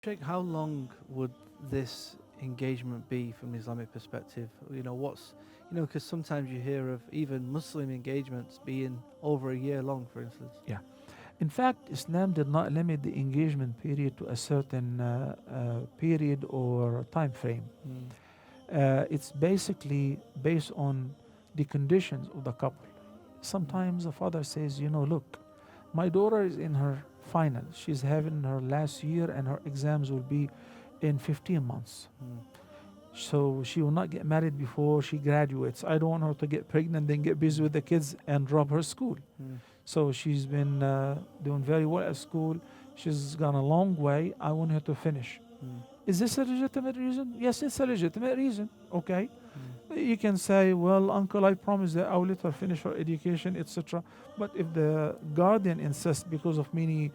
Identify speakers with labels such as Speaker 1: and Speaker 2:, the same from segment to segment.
Speaker 1: Sheikh, how long would this engagement be from Islamic perspective? Because sometimes you hear of even Muslim engagements being over a year long, for instance.
Speaker 2: Yeah. In fact, Islam did not limit the engagement period to a certain period or time frame.
Speaker 1: Mm.
Speaker 2: It's basically based on the conditions of the couple. Sometimes the father says, look, my daughter is in her final. She's having her last year and her exams will be in 15 months.
Speaker 1: Mm.
Speaker 2: So she will not get married before she graduates. I don't want her to get pregnant, then get busy with the kids and drop her school.
Speaker 1: Mm.
Speaker 2: So she's been doing very well at school. She's gone a long way. I want her to finish.
Speaker 1: Mm.
Speaker 2: Is this a legitimate reason? Yes, it's a legitimate reason. Okay.
Speaker 1: Mm.
Speaker 2: You can say, well, uncle, I promise that I will let her finish her education, etc. But if the guardian insists because of many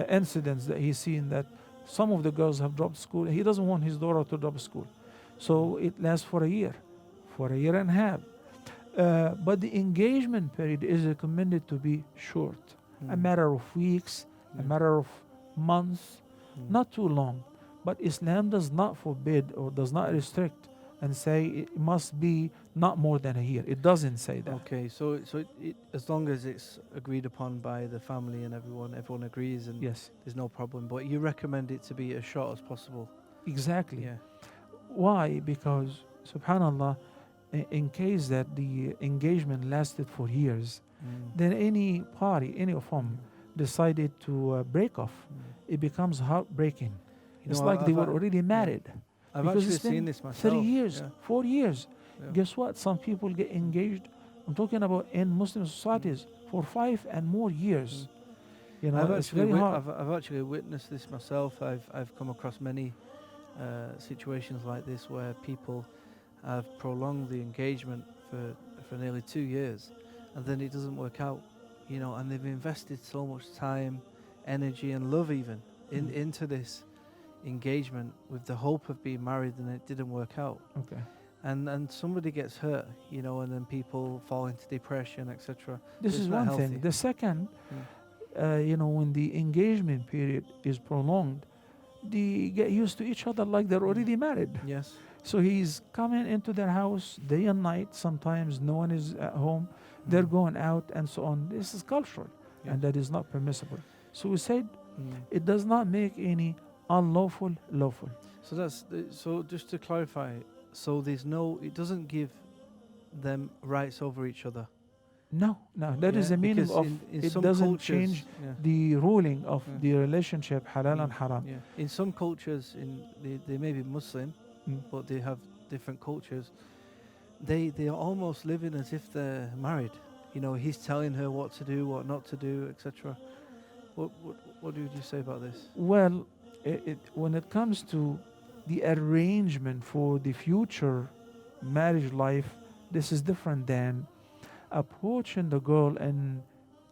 Speaker 2: incidents that he's seen that some of the girls have dropped school, he doesn't want his daughter to drop school. So it lasts for a year and a half. But the engagement period is recommended to be short, a
Speaker 1: Mm.
Speaker 2: matter of weeks, a
Speaker 1: Mm.
Speaker 2: matter of months,
Speaker 1: Mm.
Speaker 2: not too long. But Islam does not forbid or does not restrict and say it must be not more than a year. It doesn't say that.
Speaker 1: Okay, so as long as it's agreed upon by the family and everyone agrees, and
Speaker 2: Yes,
Speaker 1: there's no problem. But you recommend it to be as short as possible.
Speaker 2: exactly.
Speaker 1: Yeah.
Speaker 2: Why? Because, subhanAllah, in case that the engagement lasted for years,
Speaker 1: Mm.
Speaker 2: then any party, any of them, decided to break off,
Speaker 1: Mm.
Speaker 2: it becomes heartbreaking.
Speaker 1: You
Speaker 2: It's
Speaker 1: know,
Speaker 2: like they were
Speaker 1: I've
Speaker 2: already married.
Speaker 1: I've
Speaker 2: Because
Speaker 1: actually
Speaker 2: it's been
Speaker 1: seen this
Speaker 2: 3
Speaker 1: myself.
Speaker 2: years,
Speaker 1: Yeah.
Speaker 2: 4 years.
Speaker 1: Yeah.
Speaker 2: Guess what? Some people get engaged. I'm talking about in Muslim societies for 5 and more years. You know,
Speaker 1: I've
Speaker 2: it's
Speaker 1: actually
Speaker 2: very hard.
Speaker 1: I've actually witnessed this myself. I've come across many situations like this where people have prolonged the engagement for nearly 2 years, and then it doesn't work out. And they've invested so much time, energy, and love even
Speaker 2: Mm.
Speaker 1: into this engagement with the hope of being married, and it didn't work out.
Speaker 2: Okay.
Speaker 1: And somebody gets hurt, and then people fall into depression, etc.
Speaker 2: This
Speaker 1: It's
Speaker 2: is
Speaker 1: not
Speaker 2: one
Speaker 1: healthy.
Speaker 2: thing. The second,
Speaker 1: Mm.
Speaker 2: when the engagement period is prolonged, they get used to each other like they're already married.
Speaker 1: Yes.
Speaker 2: So he's coming into their house day and night. Sometimes no one is at home. They're
Speaker 1: Mm.
Speaker 2: going out and so on. This is cultural,
Speaker 1: Yeah.
Speaker 2: and that is not permissible. So we said
Speaker 1: Mm.
Speaker 2: it does not make any unlawful lawful.
Speaker 1: So just to clarify, so it doesn't give them rights over each other.
Speaker 2: No, that is
Speaker 1: Yeah,
Speaker 2: the meaning
Speaker 1: because
Speaker 2: of
Speaker 1: in
Speaker 2: it
Speaker 1: some
Speaker 2: doesn't
Speaker 1: cultures,
Speaker 2: change
Speaker 1: yeah,
Speaker 2: the ruling of
Speaker 1: Yeah.
Speaker 2: the relationship halal and
Speaker 1: Mm,
Speaker 2: haram.
Speaker 1: yeah. In some cultures, they may be Muslim,
Speaker 2: Mm.
Speaker 1: but they have different cultures. They are almost living as if they're married. He's telling her what to do, what not to do, etc. What do you say about this?
Speaker 2: Well, when it comes to the arrangement for the future marriage life, this is different than approaching the girl and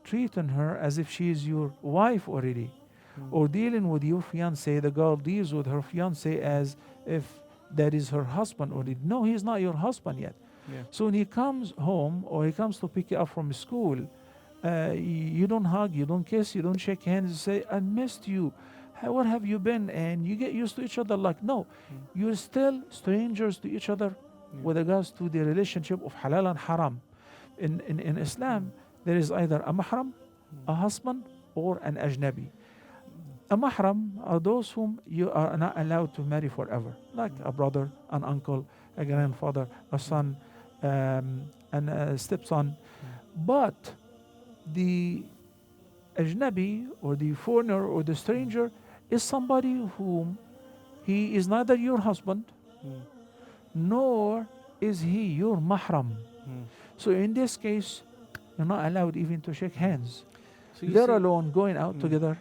Speaker 2: treating her as if she is your wife already,
Speaker 1: Mm.
Speaker 2: or dealing with your fiance. The girl deals with her fiance as if that is her husband already. No, he is not your husband yet.
Speaker 1: Yeah.
Speaker 2: So when he comes home or he comes to pick you up from school, you don't hug, you don't kiss, you don't shake hands, you say, I missed you. What have you been? And you get used to each other like, no,
Speaker 1: Mm.
Speaker 2: you're still strangers to each other
Speaker 1: Yeah.
Speaker 2: with regards to the relationship of halal and haram. In Islam, there is either a mahram, a husband, or an ajnabi. A mahram are those whom you are not allowed to marry forever, like a brother, an uncle, a grandfather, a son, and a stepson. But the ajnabi or the foreigner or the stranger is somebody whom he is neither your husband
Speaker 1: Mm.
Speaker 2: nor is he your mahram.
Speaker 1: Mm.
Speaker 2: So in this case, you're not allowed even to shake hands.
Speaker 1: So you
Speaker 2: They're
Speaker 1: see,
Speaker 2: alone going out
Speaker 1: Mm.
Speaker 2: together.